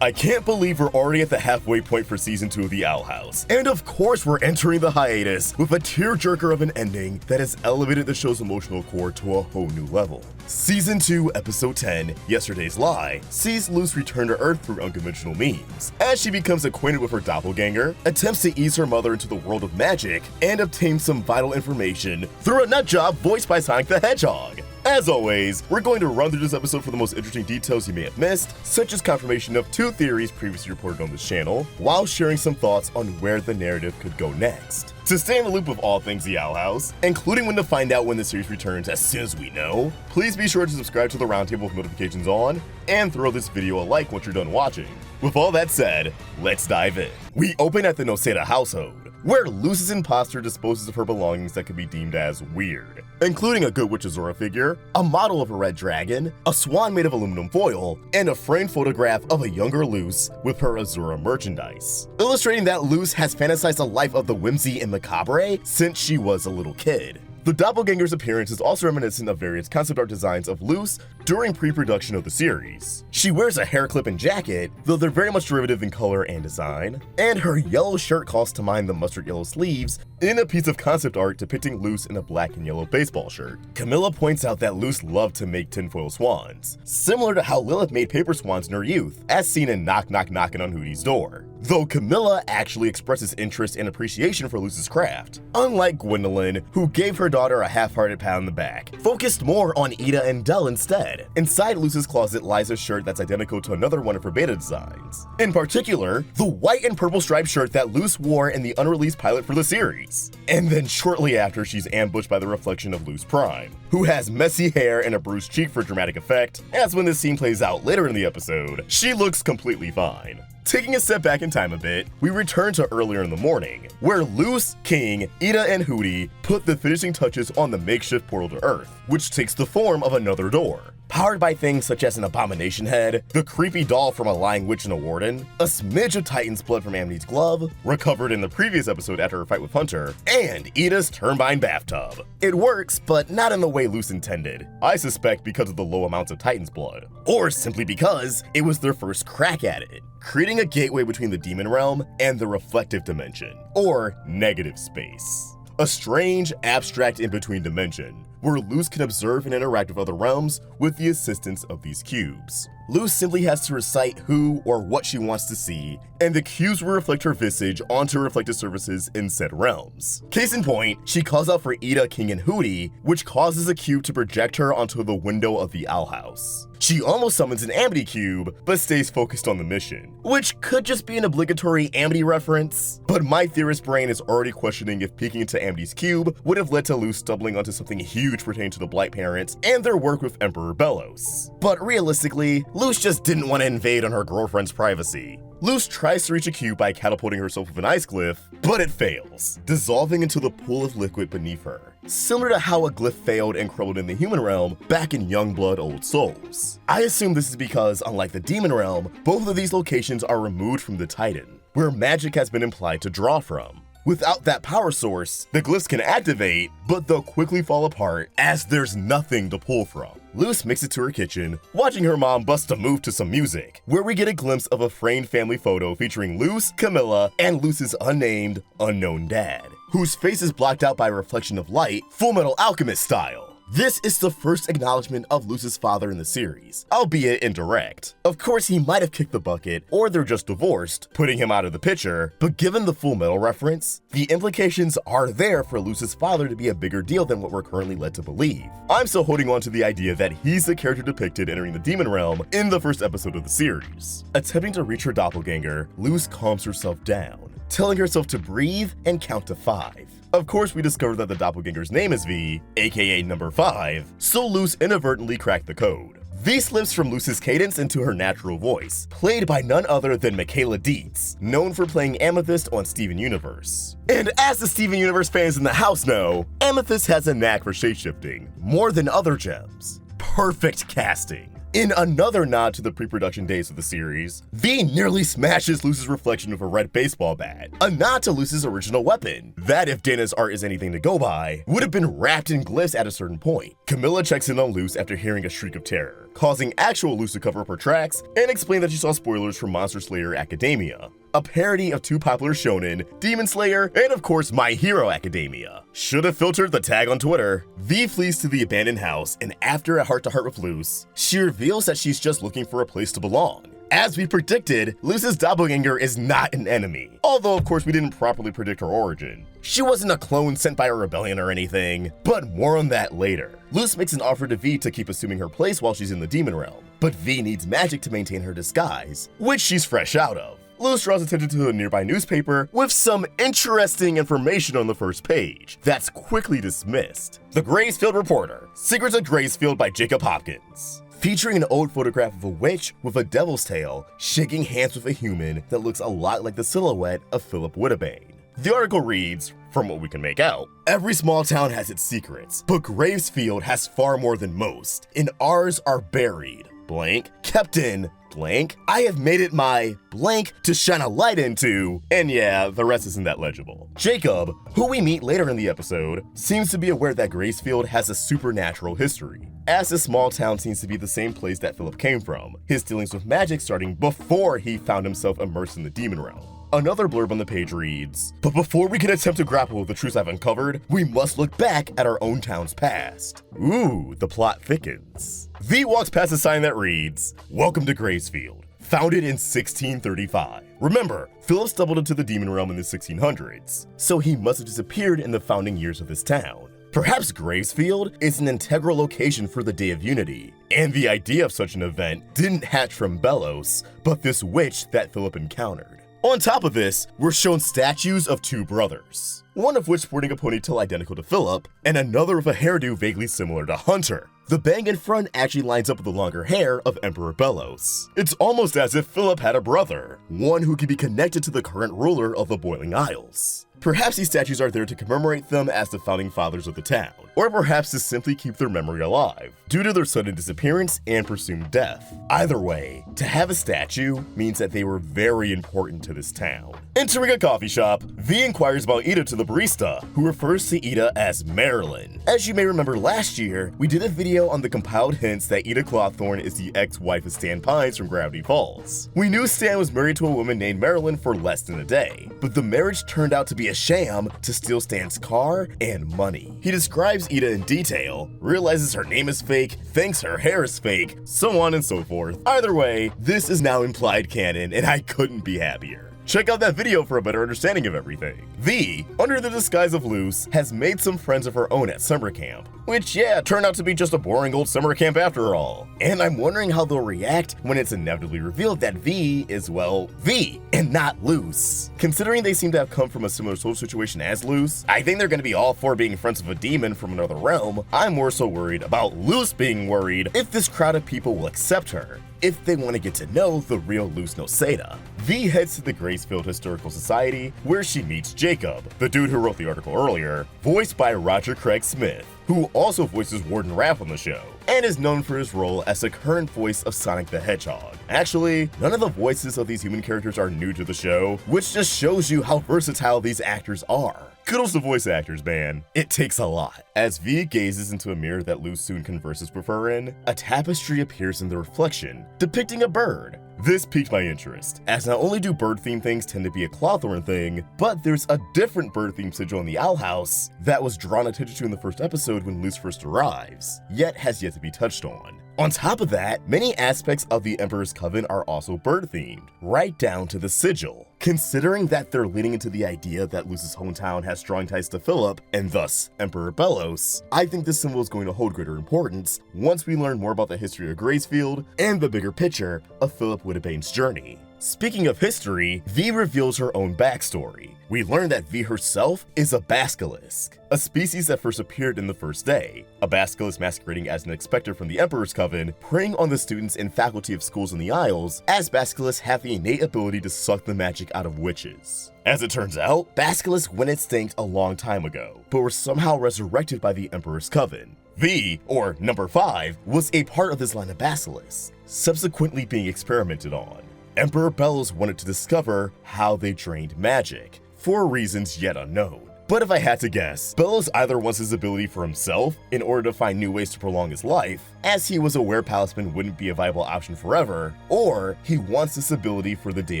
I can't believe we're already at the halfway point for Season 2 of The Owl House. And of course we're entering the hiatus with a tearjerker of an ending that has elevated the show's emotional core to a whole new level. Season 2, Episode 10, Yesterday's Lie, sees Luz return to Earth through unconventional means, as she becomes acquainted with her doppelganger, attempts to ease her mother into the world of magic, and obtains some vital information through a nutjob voiced by Sonic the Hedgehog. As always, we're going to run through this episode for the most interesting details you may have missed, such as confirmation of 2 theories previously reported on this channel, while sharing some thoughts on where the narrative could go next. To stay in the loop of all things The Owl House, including when to find out when the series returns as soon as we know, please be sure to subscribe to the Roundtable with notifications on, and throw this video a like once you're done watching. With all that said, let's dive in. We open at the Noseda household, where Luz's imposter disposes of her belongings that could be deemed as weird, including a Good Witch Azura figure, a model of a red dragon, a swan made of aluminum foil, and a framed photograph of a younger Luz with her Azura merchandise, illustrating that Luz has fantasized a life of the whimsy and macabre since she was a little kid. The Doppelganger's appearance is also reminiscent of various concept art designs of Luz during pre-production of the series. She wears a hair clip and jacket, though they're very much derivative in color and design, and her yellow shirt calls to mind the mustard yellow sleeves in a piece of concept art depicting Luz in a black and yellow baseball shirt. Camilla points out that Luz loved to make tinfoil swans, similar to how Lilith made paper swans in her youth, as seen in Knock Knock Knockin' on Hootie's Door. Though Camilla actually expresses interest and appreciation for Luz's craft, unlike Gwendolyn, who gave her daughter a half-hearted pat on the back, focused more on Ida and Dell instead. Inside Luz's closet lies a shirt that's identical to another one of her beta designs. In particular, the white and purple striped shirt that Luz wore in the unreleased pilot for the series. And then shortly after, she's ambushed by the reflection of Luz Prime, who has messy hair and a bruised cheek for dramatic effect, as when this scene plays out later in the episode, she looks completely fine. Taking a step back in time a bit, we return to earlier in the morning, where Luz, King, Ida, and Hootie put the finishing touches on the makeshift portal to Earth, which takes the form of another door. Powered by things such as an abomination head, the creepy doll from a lying witch and a warden, a smidge of Titan's blood from Amity's glove, recovered in the previous episode after her fight with Hunter, and Ida's turbine bathtub. It works, but not in the way Luz intended. I suspect because of the low amounts of Titan's blood, or simply because it was their first crack at it, creating a gateway between the demon realm and the reflective dimension, or negative space. A strange, abstract in-between dimension, where Luz can observe and interact with other realms with the assistance of these cubes. Luz simply has to recite who or what she wants to see, and the cubes will reflect her visage onto reflective surfaces in said realms. Case in point, she calls out for Ida, King, and Hootie, which causes a cube to project her onto the window of the Owl House. She almost summons an Amity cube, but stays focused on the mission, which could just be an obligatory Amity reference. But my theorist brain is already questioning if peeking into Amity's cube would have led to Luz stumbling onto something huge pertaining to the Blight parents and their work with Emperor Belos. But realistically, Luz just didn't want to invade on her girlfriend's privacy. Luz tries to reach a cube by catapulting herself with an ice glyph, but it fails, dissolving into the pool of liquid beneath her, similar to how a glyph failed and crumbled in the human realm back in Youngblood Old Souls. I assume this is because, unlike the demon realm, both of these locations are removed from the Titan, where magic has been implied to draw from. Without that power source, the glyphs can activate, but they'll quickly fall apart as there's nothing to pull from. Luz makes it to her kitchen, watching her mom bust a move to some music, where we get a glimpse of a framed family photo featuring Luz, Camilla, and Luz's unnamed, unknown dad, whose face is blocked out by a reflection of light, Fullmetal Alchemist style. This is the first acknowledgement of Luz's father in the series, albeit indirect. Of course, he might have kicked the bucket, or they're just divorced, putting him out of the picture, but given the Full Metal reference, the implications are there for Luz's father to be a bigger deal than what we're currently led to believe. I'm still holding on to the idea that he's the character depicted entering the demon realm in the first episode of the series. Attempting to reach her doppelganger, Luz calms herself down, telling herself to breathe and count to 5. Of course, we discover that the doppelganger's name is V, aka number 5, so Luz inadvertently cracked the code. V slips from Luz's cadence into her natural voice, played by none other than Michaela Dietz, known for playing Amethyst on Steven Universe. And as the Steven Universe fans in the house know, Amethyst has a knack for shapeshifting, more than other gems. Perfect casting. In another nod to the pre-production days of the series, V nearly smashes Luz's reflection with a red baseball bat, a nod to Luz's original weapon, that if Dana's art is anything to go by, would have been wrapped in glyphs at a certain point. Camilla checks in on Luz after hearing a shriek of terror, causing actual Luz to cover up her tracks and explain that she saw spoilers from Monster Slayer Academia, a parody of two popular shonen, Demon Slayer, and of course My Hero Academia. Should have filtered the tag on Twitter. V flees to the abandoned house, and after a heart-to-heart with Luz, she reveals that she's just looking for a place to belong. As we predicted, LUZ'S Doppelganger is not an enemy, although of course we didn't properly predict her origin. She wasn't a clone sent by a rebellion or anything, but more on that later. Luz makes an offer to V to keep assuming her place while she's in the demon realm, but V needs magic to maintain her disguise, which she's fresh out of. Luz draws attention to a nearby newspaper with some interesting information on the first page that's quickly dismissed. The Gracefield Reporter, Secrets of Gracefield by Jacob Hopkins, featuring an old photograph of a witch with a devil's tail shaking hands with a human that looks a lot like the silhouette of Philip Whittebane. The article reads, from what we can make out, every small town has its secrets, but Gracefield has far more than most, and ours are buried, blank, kept in, blank, I have made it my blank to shine a light into, and yeah, the rest isn't that legible. Jacob, who we meet later in the episode, seems to be aware that Gracefield has a supernatural history, as this small town seems to be the same place that Philip came from, his dealings with magic starting before he found himself immersed in the demon realm. Another blurb on the page reads, but before we can attempt to grapple with the truths I've uncovered, we must look back at our own town's past. Ooh, the plot thickens. V walks past a sign that reads, welcome to Gracefield, founded in 1635. Remember, Philip stumbled into the demon realm in the 1600s, so he must have disappeared in the founding years of this town. Perhaps Gracefield is an integral location for the Day of Unity, and the idea of such an event didn't hatch from Belos, but this witch that Philip encountered. On top of this, we're shown statues of two brothers, one of which sporting a ponytail identical to Philip, and another with a hairdo vaguely similar to Hunter. The bang in front actually lines up with the longer hair of Emperor Belos. It's almost as if Philip had a brother, one who could be connected to the current ruler of the Boiling Isles. Perhaps these statues are there to commemorate them as the founding fathers of the town, or perhaps to simply keep their memory alive, due to their sudden disappearance and presumed death. Either way, to have a statue means that they were very important to this town. Entering a coffee shop, V inquires about Ida to the barista, who refers to Ida as Marilyn. As you may remember last year, we did a video on the compiled hints that Ida Clawthorne is the ex-wife of Stan Pines from Gravity Falls. We knew Stan was married to a woman named Marilyn for less than a day, but the marriage turned out to be a sham to steal Stan's car and money. He describes Ida in detail, realizes her name is fake, thinks her hair is fake, so on and so forth. Either way, this is now implied canon, and I couldn't be happier. Check out that video for a better understanding of everything. V, under the disguise of Luz, has made some friends of her own at summer camp, which yeah, turned out to be just a boring old summer camp after all. And I'm wondering how they'll react when it's inevitably revealed that V is, well, V, and not Luz. Considering they seem to have come from a similar social situation as Luz, I think they're gonna be all for being friends of a demon from another realm. I'm more so worried about Luz being worried if this crowd of people will accept her, if they want to get to know the real Luz Noceda. V heads to the Gracefield Historical Society, where she meets Jacob, the dude who wrote the article earlier, voiced by Roger Craig Smith, who also voices Warden Raph on the show, and is known for his role as the current voice of Sonic the Hedgehog. Actually, none of the voices of these human characters are new to the show, which just shows you how versatile these actors are. Kudos to voice actors, man. It takes a lot. As V gazes into a mirror that Luz soon converses with her in, a tapestry appears in the reflection, depicting a bird. This piqued my interest, as not only do bird-themed things tend to be a Clawthorne thing, but there's a different bird-themed sigil in the Owl House that was drawn attention to in the first episode when Luz first arrives, yet has yet to be touched on. On top of that, many aspects of the Emperor's Coven are also bird-themed, right down to the sigil. Considering that they're leading into the idea that Luz's hometown has strong ties to Philip, and thus Emperor Belos, I think this symbol is going to hold greater importance once we learn more about the history of Gracefield and the bigger picture of Philip Whittebane's journey. Speaking of history, V reveals her own backstory. We learn that V herself is a basilisk, a species that first appeared in the first day, a basilisk masquerading as an expector from the Emperor's Coven, preying on the students and faculty of schools in the Isles, as basilisks have the innate ability to suck the magic out of witches. As it turns out, basilisks went extinct a long time ago, but were somehow resurrected by the Emperor's Coven. V, or number 5, was a part of this line of basilisks, subsequently being experimented on. Emperor Belos wanted to discover how they drained magic, for reasons yet unknown. But if I had to guess, Belos either wants his ability for himself in order to find new ways to prolong his life, as he was aware Palisman wouldn't be a viable option forever, or he wants this ability for the Day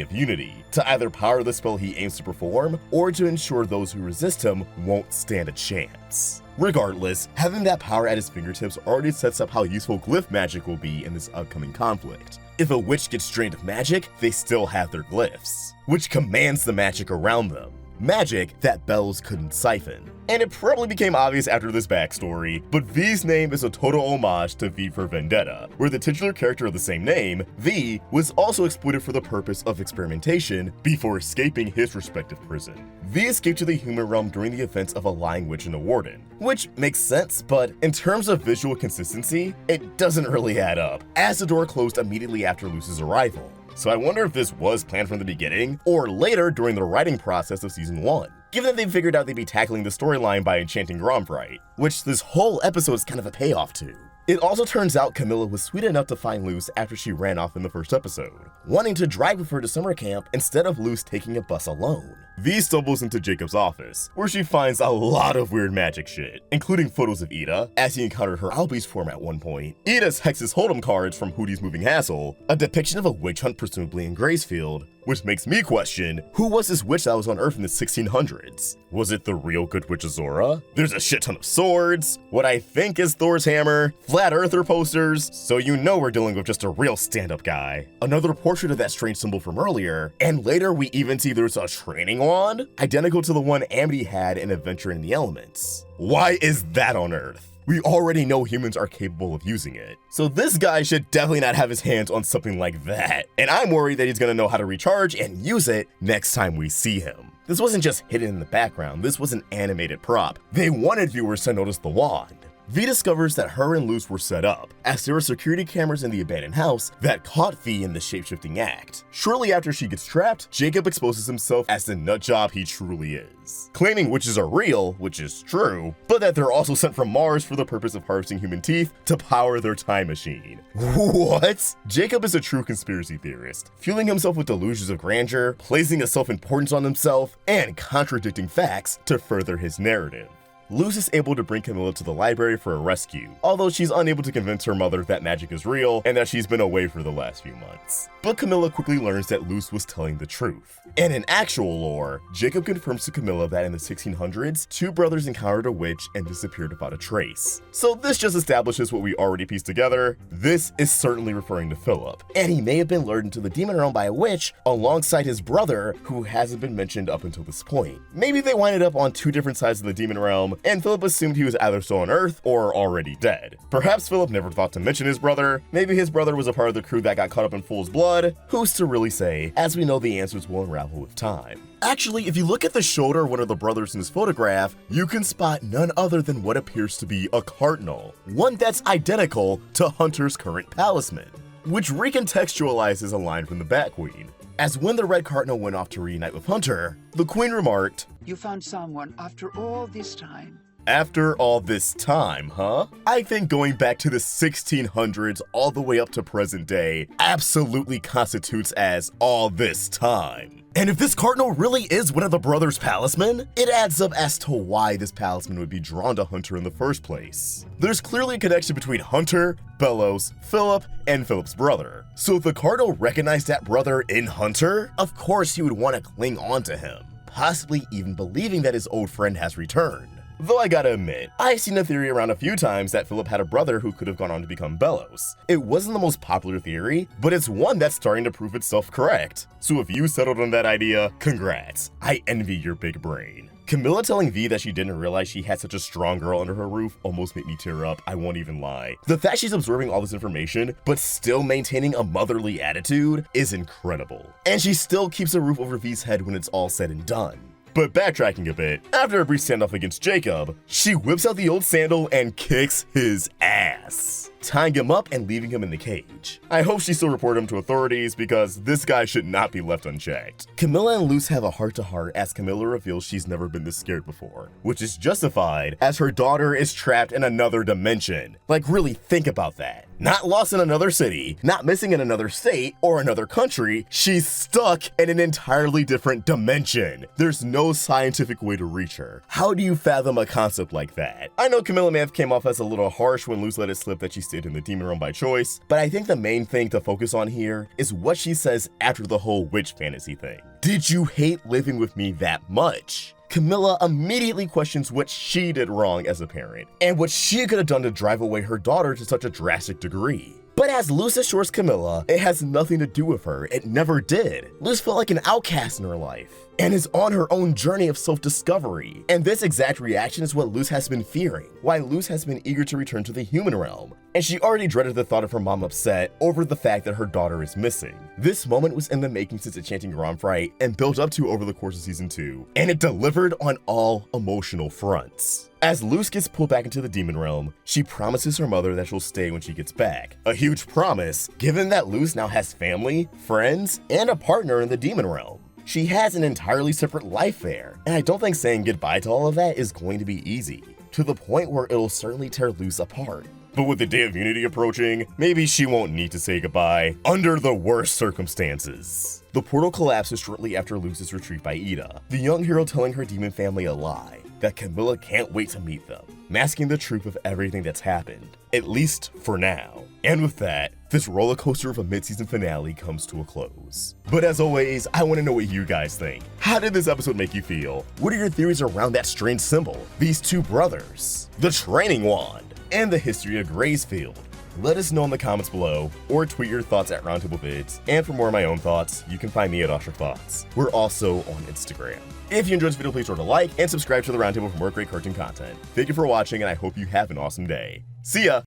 of Unity, to either power the spell he aims to perform, or to ensure those who resist him won't stand a chance. Regardless, having that power at his fingertips already sets up how useful glyph magic will be in this upcoming conflict. If a witch gets drained of magic, they still have their glyphs, which commands the magic around them. Magic that Belos couldn't siphon. And it probably became obvious after this backstory, but V's name is a total homage to V for Vendetta, where the titular character of the same name, V, was also exploited for the purpose of experimentation before escaping his respective prison. V escaped to the human realm during the events of a lying witch and a warden, which makes sense, but in terms of visual consistency, it doesn't really add up, as the door closed immediately after Luz's arrival. So I wonder if this was planned from the beginning, or later during the writing process of Season 1, given that they figured out they'd be tackling the storyline by enchanting Gromprite, which this whole episode is kind of a payoff to. It also turns out Camilla was sweet enough to find Luz after she ran off in the first episode, wanting to drive with her to summer camp instead of Luz taking a bus alone. V stumbles into Jacob's office, where she finds a lot of weird magic shit, including photos of Ida, as he encountered her Albi's form at one point, Ida's Hex's Hold'em cards from Hootie's Moving Hassle, a depiction of a witch hunt presumably in Gracefield, which makes me question, who was this witch that was on Earth in the 1600s? Was it the real good witch Azora? There's a shit ton of swords, what I think is Thor's hammer, flat earther posters, so you know we're dealing with just a real stand-up guy. Another portrait of that strange symbol from earlier, and later we even see there's a training wand, identical to the one Amity had in Adventure in the Elements. Why is that on Earth? We already know humans are capable of using it. So this guy should definitely not have his hands on something like that. And I'm worried that he's gonna know how to recharge and use it next time we see him. This wasn't just hidden in the background, this was an animated prop. They wanted viewers to notice the wand. V discovers that her and Luz were set up, as there were security cameras in the abandoned house that caught V in the shapeshifting act. Shortly after she gets trapped, Jacob exposes himself as the nutjob he truly is, claiming witches are real, which is true, but that they're also sent from Mars for the purpose of harvesting human teeth to power their time machine. What? Jacob is a true conspiracy theorist, fueling himself with delusions of grandeur, placing a self-importance on himself, and contradicting facts to further his narrative. Luz is able to bring Camilla to the library for a rescue, although she's unable to convince her mother that magic is real and that she's been away for the last few months. But Camilla quickly learns that Luz was telling the truth. And in actual lore, Jacob confirms to Camilla that in the 1600s, two brothers encountered a witch and disappeared without a trace. So this just establishes what we already pieced together. This is certainly referring to Philip, and he may have been lured into the demon realm by a witch alongside his brother, who hasn't been mentioned up until this point. Maybe they winded up on two different sides of the demon realm, and Philip assumed he was either still on Earth or already dead. Perhaps Philip never thought to mention his brother. Maybe his brother was a part of the crew that got caught up in Fool's blood. Who's to really say, as we know the answers will unravel with time. Actually, if you look at the shoulder of one of the brothers in this photograph, you can spot none other than what appears to be a cardinal, one that's identical to Hunter's current talisman, which recontextualizes a line from the Bat Queen. As when the Red Cardinal went off to reunite with Hunter, the Queen remarked, "You found someone after all this time." After all this time, huh? I think going back to the 1600s all the way up to present day absolutely constitutes as all this time. And if this cardinal really is one of the brothers' talisman, it adds up as to why this talisman would be drawn to Hunter in the first place. There's clearly a connection between Hunter, Belos, Philip, and Philip's brother. So if the cardinal recognized that brother in Hunter, of course he would want to cling on to him, possibly even believing that his old friend has returned. Though I gotta admit, I've seen a theory around a few times that Philip had a brother who could have gone on to become Belos. It wasn't the most popular theory, but it's one that's starting to prove itself correct. So if you settled on that idea, congrats. I envy your big brain. Camilla telling V that she didn't realize she had such a strong girl under her roof almost made me tear up, I won't even lie. The fact she's absorbing all this information, but still maintaining a motherly attitude is incredible. And she still keeps a roof over V's head when it's all said and done. But backtracking a bit, after a brief standoff against Jacob, she whips out the old sandal and kicks his ass. tying him up and leaving him in the cage. I hope she still reported him to authorities because this guy should not be left unchecked. Camilla and Luz have a heart-to-heart as Camilla reveals she's never been this scared before, which is justified as her daughter is trapped in another dimension. Like, really think about that. Not lost in another city, not missing in another state or another country, she's stuck in an entirely different dimension. There's no scientific way to reach her. How do you fathom a concept like that? I know Camilla may have came off as a little harsh when Luz let it slip that she stayed in the demon realm by choice, but I think the main thing to focus on here is what she says after the whole witch fantasy thing. Did you hate living with me that much? Camilla immediately questions what she did wrong as a parent, and what she could have done to drive away her daughter to such a drastic degree. But as Luz assures Camilla, it has nothing to do with her. It never did. Luz felt like an outcast in her life and is on her own journey of self-discovery. And this exact reaction is what Luz has been fearing, why Luz has been eager to return to the human realm. And she already dreaded the thought of her mom upset over the fact that her daughter is missing. This moment was in the making since Enchanting Grand Fright and built up to over the course of season 2, and it delivered on all emotional fronts. As Luz gets pulled back into the demon realm, she promises her mother that she'll stay when she gets back. A huge promise, given that Luz now has family, friends, and a partner in the demon realm. She has an entirely separate life there, and I don't think saying goodbye to all of that is going to be easy, to the point where it'll certainly tear Luz apart. But with the Day of Unity approaching, maybe she won't need to say goodbye under the worst circumstances. The portal collapses shortly after Luz is retrieved by Ida, the young hero telling her demon family a lie, that Camilla can't wait to meet them, masking the truth of everything that's happened, at least for now. And with that, this roller coaster of a mid-season finale comes to a close. But as always, I want to know what you guys think. How did this episode make you feel? What are your theories around that strange symbol, these two brothers, the training wand, and the history of Gracefield? Let us know in the comments below, or tweet your thoughts at Roundtable Vids. And for more of my own thoughts, you can find me at OsherThoughts. We're also on Instagram. If you enjoyed this video, please remember to like and subscribe to the Roundtable for more great cartoon content. Thank you for watching, and I hope you have an awesome day. See ya!